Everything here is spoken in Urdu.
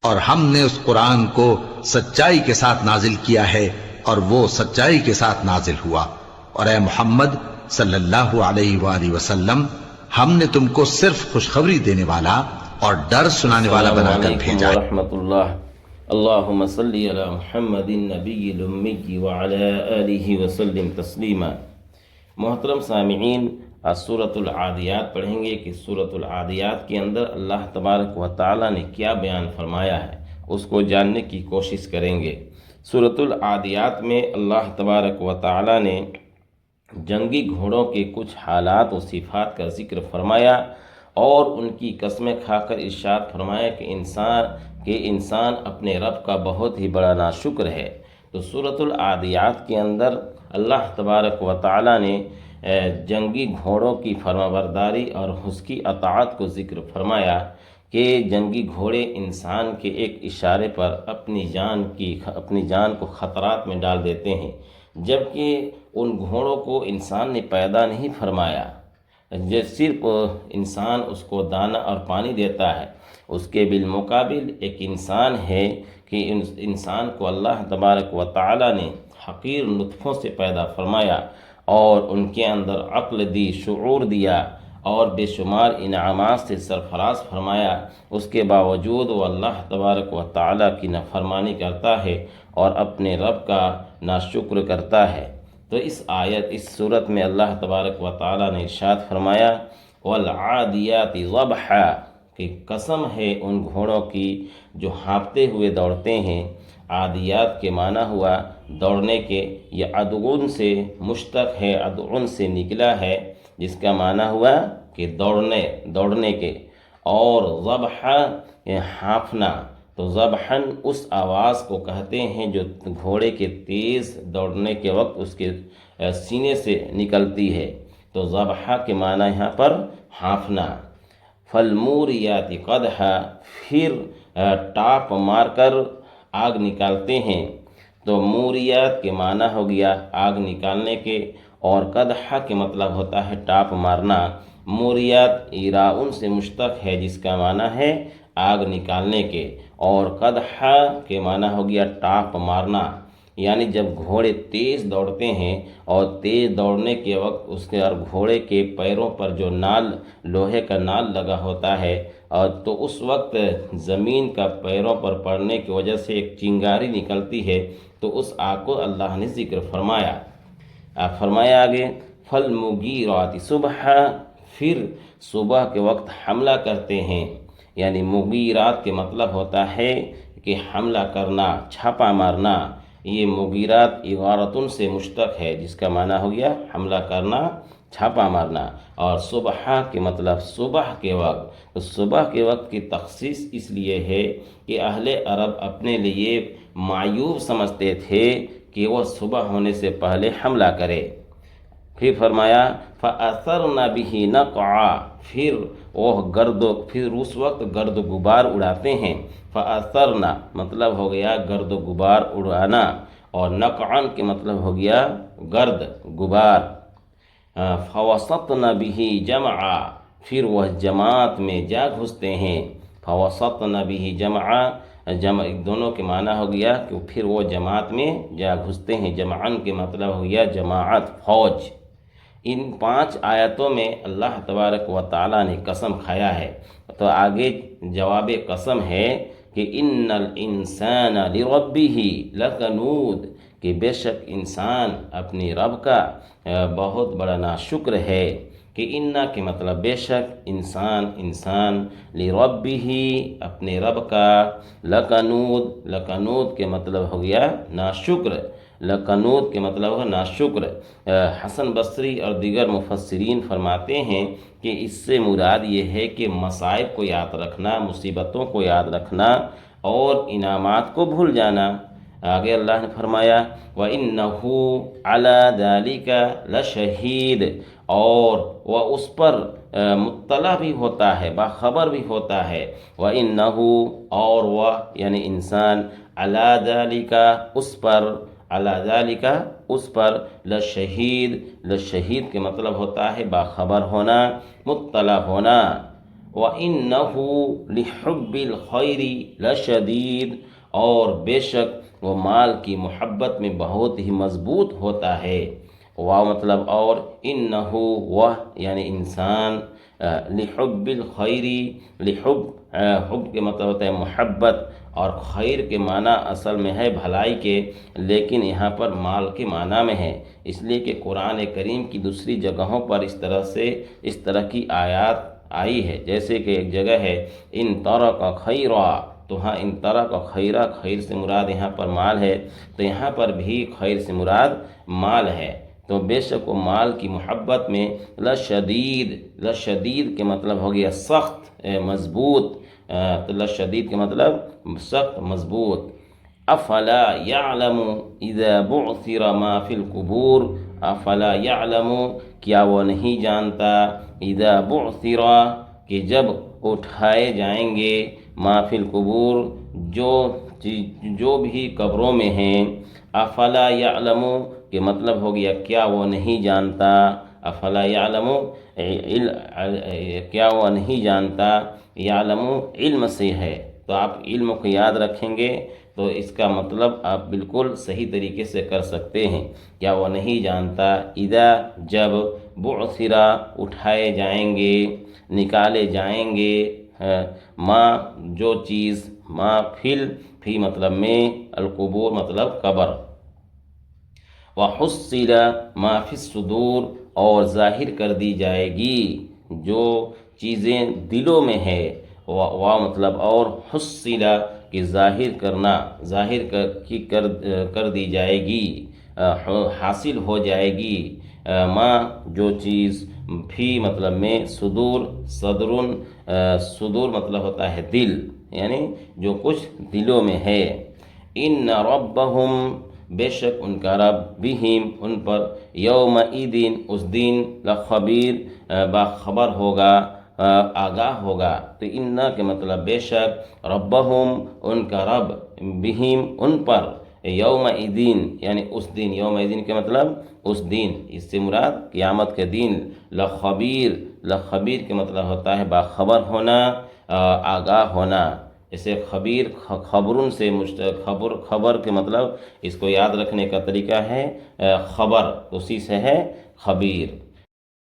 اور ہم نے اس قرآن کو سچائی کے ساتھ نازل کیا ہے اور وہ سچائی کے ساتھ نازل ہوا، اور اے محمد صلی اللہ علیہ وآلہ وسلم ہم نے تم کو صرف خوشخبری دینے والا اور ڈر سنانے والا بنا کر بھیجا ہے۔ ورحمۃ اللہ۔ اللہم صلی علی محمد النبی الامی وعلی آلہ وسلم تسلیما۔ محترم سامعین، سورۃ العادیات پڑھیں گے کہ سورۃ العادیات کے اندر اللہ تبارک و تعالی نے کیا بیان فرمایا ہے، اس کو جاننے کی کوشش کریں گے۔ سورۃ العادیات میں اللہ تبارک و تعالی نے جنگی گھوڑوں کے کچھ حالات و صفات کا ذکر فرمایا اور ان کی قسمیں کھا کر ارشاد فرمایا کہ انسان اپنے رب کا بہت ہی بڑا ناشکر ہے۔ تو سورۃ العادیات کے اندر اللہ تبارک و تعالی نے جنگی گھوڑوں کی فرمانبرداری اور اس کی اطاعت کو ذکر فرمایا کہ جنگی گھوڑے انسان کے ایک اشارے پر اپنی جان کو خطرات میں ڈال دیتے ہیں، جبکہ ان گھوڑوں کو انسان نے پیدا نہیں فرمایا، صرف انسان اس کو دانہ اور پانی دیتا ہے۔ اس کے بالمقابل ایک انسان ہے کہ انسان کو اللہ تبارک و تعالی نے حقیر نطفوں سے پیدا فرمایا اور ان کے اندر عقل دی، شعور دیا اور بے شمار انعامات سے سرفراز فرمایا۔ اس کے باوجود وہ اللہ تبارک و تعالی کی نافرمانی کرتا ہے اور اپنے رب کا ناشکر کرتا ہے۔ تو اس صورت میں اللہ تبارک و تعالی نے ارشاد فرمایا والعادیات ضبحا، کہ قسم ہے ان گھوڑوں کی جو ہانپتے ہوئے دوڑتے ہیں۔ عادیات کے معنی ہوا دوڑنے کے، یہ ادعن سے مشتق ہے، ادعن سے نکلا ہے، جس کا معنی ہوا کہ دوڑنے کے، اور ضبحا ہانپنا۔ تو ضبحاً اس آواز کو کہتے ہیں جو گھوڑے کے تیز دوڑنے کے وقت اس کے سینے سے نکلتی ہے۔ تو ضبحا کے معنی یہاں پر ہانپنا۔ فالموریات قدحا، پھر ٹاپ مار کر آگ نکالتے ہیں۔ تو موریات کے معنی ہو گیا آگ نکالنے کے، اور قدحا کے مطلب ہوتا ہے ٹاپ مارنا۔ موریات ایراؤن سے مشتق ہے، جس کا معنی ہے آگ نکالنے کے، اور قدحا کے معنی ہو گیا ٹاپ مارنا۔ یعنی جب گھوڑے تیز دوڑتے ہیں اور تیز دوڑنے کے وقت اس کے اور گھوڑے کے پیروں پر جو لوہے کا نال لگا ہوتا ہے، اور تو اس وقت زمین کا پیروں پر پڑنے کی وجہ سے ایک چنگاری نکلتی ہے، تو اس آگ کو اللہ نے ذکر فرمایا۔ فرمایا آگے فالمغیرات صبحا، پھر صبح کے وقت حملہ کرتے ہیں۔ یعنی مغیرات کے مطلب ہوتا ہے کہ حملہ کرنا، چھاپا مارنا۔ یہ مغیرات اغارتن سے مشتق ہے، جس کا معنی ہو گیا حملہ کرنا، چھاپا مارنا۔ اور صبح کے مطلب صبح کے وقت۔ تو صبح کے وقت کی تخصیص اس لیے ہے کہ اہل عرب اپنے لیے معیوب سمجھتے تھے کہ وہ صبح ہونے سے پہلے حملہ کرے۔ پھر فرمایا فَأَثَرْنَ بِهِ نَقْعًا، پھر اس وقت گرد و غبار اڑاتے ہیں۔ فَأَثَرْنَ مطلب ہو گیا گرد و غبار اڑانا، اور نقعاً کے مطلب ہو گیا گرد غبار۔ فَوَسَطْنَ بِهِ جَمْعًا، پھر وہ جماعت میں جا گھستے ہیں۔ فَوَسَطْنَ بِهِ جَمْعًا، دونوں کے معنی ہو گیا کہ پھر وہ جماعت میں جا گھستے ہیں۔ جمعاً کے مطلب ہو گیا جماعت، فوج۔ ان 5 آیتوں میں اللہ تبارک و تعالی نے قسم کھایا ہے۔ تو آگے جواب قسم ہے کہ ان الانسان لربہ لکنود، کہ بے شک انسان اپنی رب کا بہت بڑا ناشکر ہے۔ کہ انا کے مطلب بے شک انسان لربہ اپنے رب کا، لکنود کے مطلب ہو گیا ناشکر، لکنود کے مطلب ہے ناشکر۔ حسن بصری اور دیگر مفسرین فرماتے ہیں کہ اس سے مراد یہ ہے کہ مصائب کو یاد رکھنا، مصیبتوں کو یاد رکھنا اور انعامات کو بھول جانا۔ آگے اللہ نے فرمایا وَإِنَّهُ عَلَى ذَلِكَ لَشَهِيدٌ، اور وہ اس پر مطلع بھی ہوتا ہے، باخبر بھی ہوتا ہے۔ وَإِنَّهُ، اور وہ یعنی انسان، عَلَى ذَلِكَ اس پر، عَلَى ذَلِكَ اس پر، لَشَهِيدٌ، لَشَهِيد کے مطلب ہوتا ہے باخبر ہونا، مطلع ہونا۔ وَإِنَّهُ لِحُبِّ الْخَيْرِ لَشَدِيدٌ، اور بے شک وہ مال کی محبت میں بہت ہی مضبوط ہوتا ہے۔ واو مطلب اور، انہو وہ یعنی انسان، لحب الخیری، حب کے مطلب ہوتا ہے محبت، اور خیر کے معنی اصل میں ہے بھلائی کے، لیکن یہاں پر مال کے معنی میں ہے، اس لیے کہ قرآن کریم کی دوسری جگہوں پر اس طرح کی آیات آئی ہے، جیسے کہ ایک جگہ ہے ان ترک خیرا، تو ہاں ان ترک خیرا، خیر سے مراد یہاں پر مال ہے، تو یہاں پر بھی خیر سے مراد مال ہے۔ تو بے شک وہ مال کی محبت میں لشدید کے مطلب ہو گیا سخت، مضبوط، تو لشدید کے مطلب سخت مضبوط۔ افلا یعلم اذا بعثر ما فی القبور، افلا یعلم، کیا وہ نہیں جانتا، اذا بعثر، کہ جب اٹھائے جائیں گے، ما فی القبور، جو بھی قبروں میں ہیں، افلا یعلم کہ مطلب ہو گیا کیا وہ نہیں جانتا، افلا یعلم، کیا وہ نہیں جانتا، یعلم علم سے ہے، تو آپ علم کو یاد رکھیں گے تو اس کا مطلب آپ بالکل صحیح طریقے سے کر سکتے ہیں۔ کیا وہ نہیں جانتا، اذا جب، بعثرا اٹھائے جائیں گے، نکالے جائیں گے، ما جو چیز، ما فی مطلب میں، القبور مطلب قبر، وحصل ما فی الصدور، اور ظاہر کر دی جائے گی جو چیزیں دلوں میں ہے، وا مطلب اور، حصل کہ ظاہر کرنا، ظاہر کر دی جائے گی، حاصل ہو جائے گی، ما جو چیز، فی مطلب میں، صدور، صدور مطلب ہوتا ہے دل، یعنی جو کچھ دلوں میں ہے۔ ان ربہم، بے شک ان کا رب، بہم ان پر، یومئذ اس دن، لخبیر باخبر ہوگا، آگاہ ہوگا۔ تو ان کے مطلب بے شک، ربہم ان کا رب، بہم ان پر، یومئذ یعنی اس دن، یومئذ کے مطلب اس دن، اس سے مراد قیامت کے دن، لخبیر کے مطلب ہوتا ہے باخبر ہونا، آگاہ ہونا۔ اسے خبیر، خبرن سے خبر کے مطلب، اس کو یاد رکھنے کا طریقہ ہے خبر، اسی سے ہے خبیر۔